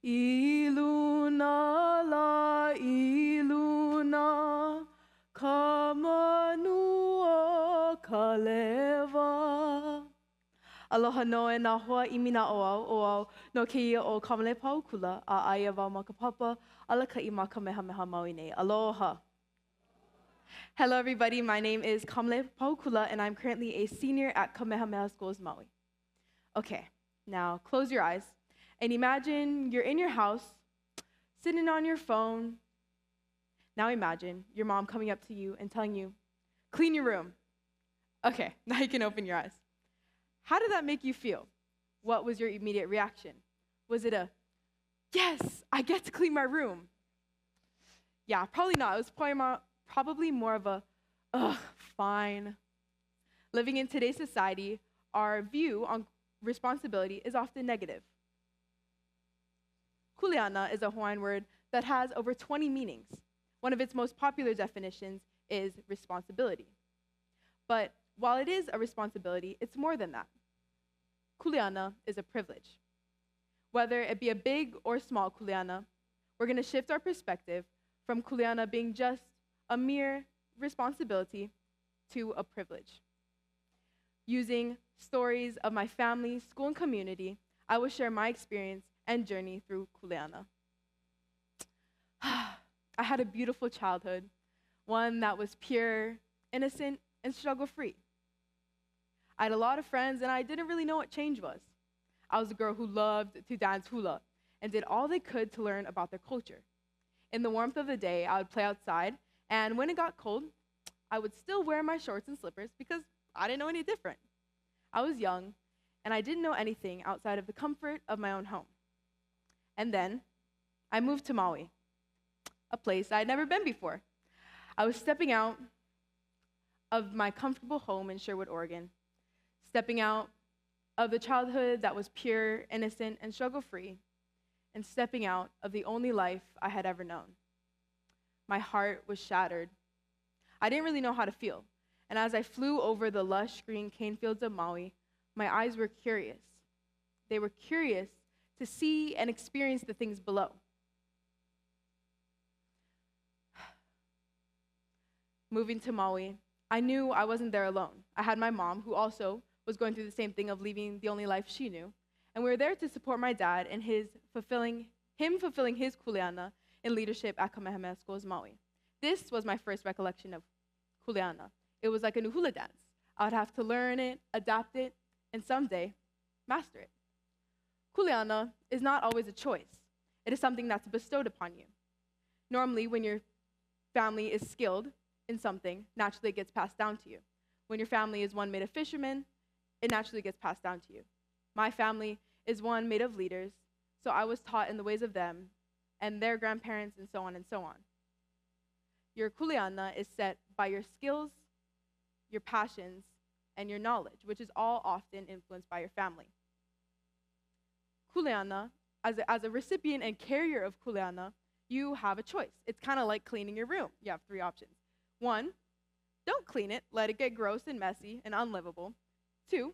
Iluna la iluna, kamanua kaleva. Aloha noe nā hoa imina oau no keia o Kamalei Pahukula a aia wau makapapa ala kai ma kamehameha Maui nei. Aloha. Hello everybody, my name is Kamalei Pahukula and I'm currently a senior at Kamehameha Schools Maui. Okay, now close your eyes and imagine you're in your house, sitting on your phone. Now imagine your mom coming up to you and telling you, clean your room. Okay, now you can open your eyes. How did that make you feel? What was your immediate reaction? Was it a, yes, I get to clean my room? Yeah, probably not. It was probably more of a, ugh, fine. Living in today's society, our view on responsibility is often negative. Kuleana is a Hawaiian word that has over 20 meanings. One of its most popular definitions is responsibility. But while it is a responsibility, it's more than that. Kuleana is a privilege. Whether it be a big or small kuleana, we're going to shift our perspective from kuleana being just a mere responsibility to a privilege. Using stories of my family, school, and community, I will share my experience and journey through kuleana. I had a beautiful childhood, one that was pure, innocent, and struggle-free. I had a lot of friends, and I didn't really know what change was. I was a girl who loved to dance hula and did all they could to learn about their culture. In the warmth of the day, I would play outside, and when it got cold, I would still wear my shorts and slippers because I didn't know any different. I was young, and I didn't know anything outside of the comfort of my own home. And then I moved to Maui, a place I'd never been before. I was stepping out of my comfortable home in Sherwood, Oregon, stepping out of the childhood that was pure, innocent, and struggle-free, and stepping out of the only life I had ever known. My heart was shattered. I didn't really know how to feel, and as I flew over the lush green cane fields of Maui, my eyes were curious. They were curious to see and experience the things below. Moving to Maui, I knew I wasn't there alone. I had my mom, who also was going through the same thing of leaving the only life she knew, and we were there to support my dad in fulfilling his kuleana in leadership at Kamehameha Schools Maui. This was my first recollection of kuleana. It was like a new hula dance. I would have to learn it, adapt it, and someday master it. Kuleana is not always a choice. It is something that's bestowed upon you. Normally, when your family is skilled in something, naturally it gets passed down to you. When your family is one made of fishermen, it naturally gets passed down to you. My family is one made of leaders, so I was taught in the ways of them and their grandparents and so on and so on. Your kuleana is set by your skills, your passions, and your knowledge, which is all often influenced by your family. Kuleana, as a recipient and carrier of kuleana, you have a choice. It's kind of like cleaning your room. You have 3 options. 1, don't clean it, let it get gross and messy and unlivable. 2,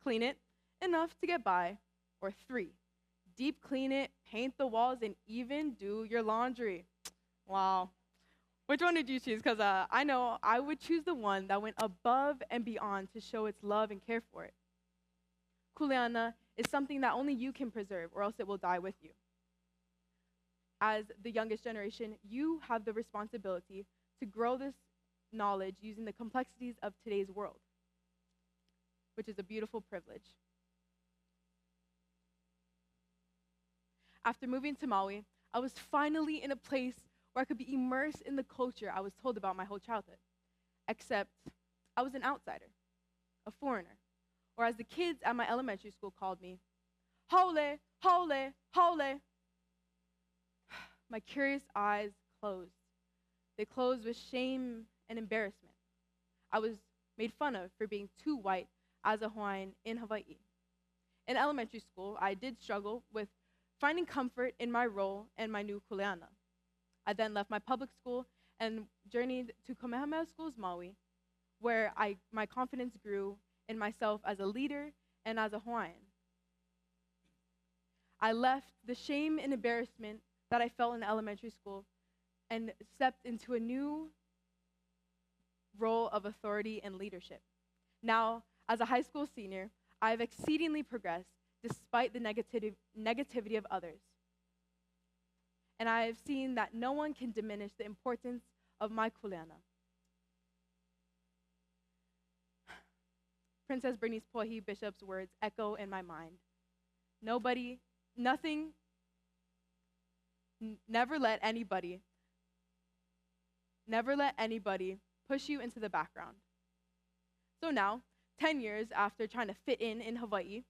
clean it enough to get by. Or 3, deep clean it, paint the walls, and even do your laundry. Wow. Which one did you choose? Because I know I would choose the one that went above and beyond to show its love and care for it. Kuleana is something that only you can preserve, or else it will die with you. As the youngest generation, you have the responsibility to grow this knowledge using the complexities of today's world, which is a beautiful privilege. After moving to Maui, I was finally in a place where I could be immersed in the culture I was told about my whole childhood. Except I was an outsider, a foreigner, or as the kids at my elementary school called me, Haole, Haole, Haole. My curious eyes closed. They closed with shame and embarrassment. I was made fun of for being too white as a Hawaiian in Hawaii. In elementary school, I did struggle with finding comfort in my role and my new kuleana. I then left my public school and journeyed to Kamehameha Schools Maui, where my confidence grew in myself as a leader and as a Hawaiian. I left the shame and embarrassment that I felt in elementary school and stepped into a new role of authority and leadership. Now, as a high school senior, I have exceedingly progressed despite the negativity of others. And I have seen that no one can diminish the importance of my kuleana. Princess Bernice Pohi Bishop's words echo in my mind. Never let anybody push you into the background. So now, 10 years after trying to fit in Hawaii,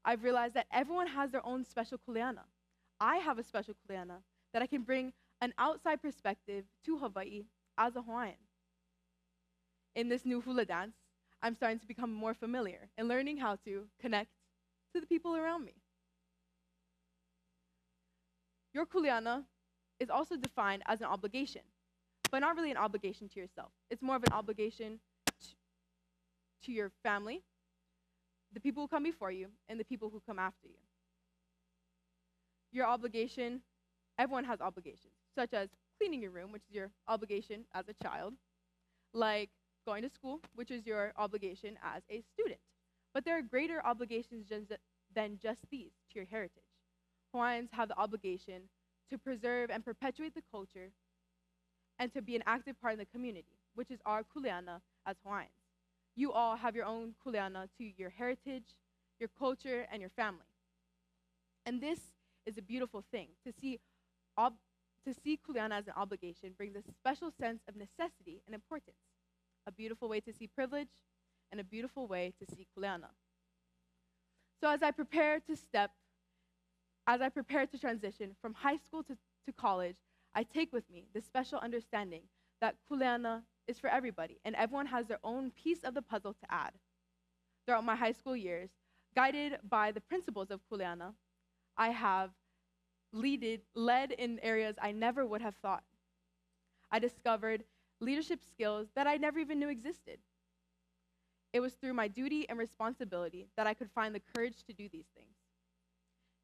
I've realized that everyone has their own special kuleana. I have a special kuleana that I can bring an outside perspective to Hawaii as a Hawaiian. In this new hula dance, I'm starting to become more familiar and learning how to connect to the people around me. Your kuleana is also defined as an obligation, but not really an obligation to yourself. It's more of an obligation to your family, the people who come before you, and the people who come after you. Your obligation, everyone has obligations, such as cleaning your room, which is your obligation as a child, like going to school, which is your obligation as a student. But there are greater obligations than just these to your heritage. Hawaiians have the obligation to preserve and perpetuate the culture and to be an active part in the community, which is our kuleana as Hawaiians. You all have your own kuleana to your heritage, your culture, and your family. And this is a beautiful thing. To see kuleana as an obligation brings a special sense of necessity and importance, a beautiful way to see privilege, and a beautiful way to see kuleana. So as I prepare to transition from high school to college, I take with me this special understanding that kuleana is for everybody, and everyone has their own piece of the puzzle to add. Throughout my high school years, guided by the principles of kuleana, I have led in areas I never would have thought. I discovered leadership skills that I never even knew existed. It was through my duty and responsibility that I could find the courage to do these things.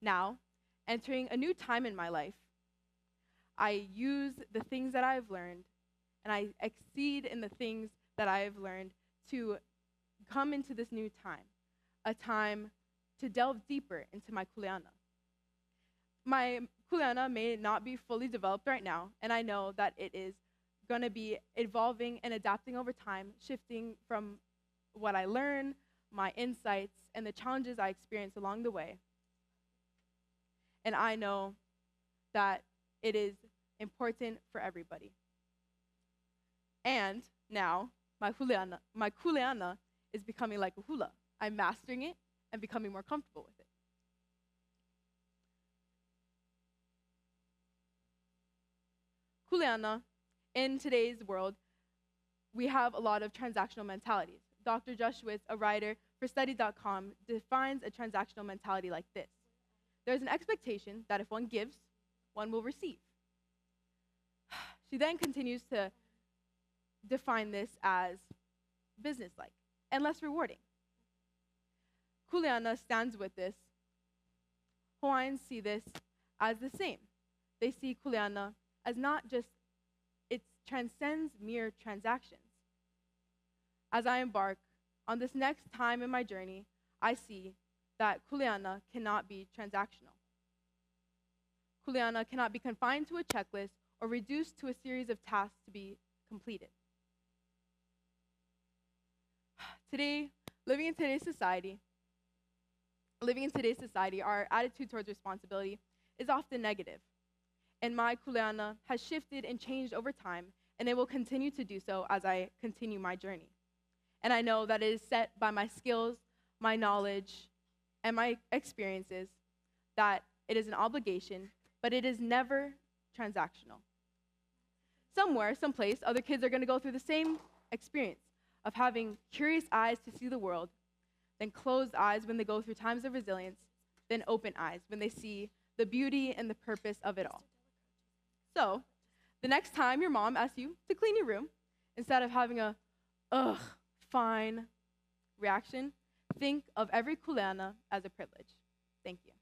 Now, entering a new time in my life, I use the things that I've learned, and I exceed in the things that I have learned to come into this new time, a time to delve deeper into my kuleana. My kuleana may not be fully developed right now, and I know that it is going to be evolving and adapting over time, shifting from what I learn, my insights, and the challenges I experience along the way. And I know that it is important for everybody. And now, my kuleana is becoming like a hula. I'm mastering it and becoming more comfortable with it. Kuleana, in today's world, we have a lot of transactional mentalities. Dr. Joshwitz, a writer for study.com, defines a transactional mentality like this. There's an expectation that if one gives, one will receive. She then continues to define this as business-like and less rewarding. Kuleana stands with this. Hawaiians see this as the same. They see kuleana as not just, it transcends mere transactions. As I embark on this next time in my journey, I see that kuleana cannot be transactional. Kuleana cannot be confined to a checklist or reduced to a series of tasks to be completed. Today, living in today's society, our attitude towards responsibility is often negative. And my kuleana has shifted and changed over time, and it will continue to do so as I continue my journey. And I know that it is set by my skills, my knowledge, and my experiences, that it is an obligation, but it is never transactional. Somewhere, someplace, other kids are going to go through the same experience of having curious eyes to see the world, then closed eyes when they go through times of resilience, then open eyes when they see the beauty and the purpose of it all. So, the next time your mom asks you to clean your room, instead of having a, ugh, fine reaction, think of every kuleana as a privilege. Thank you.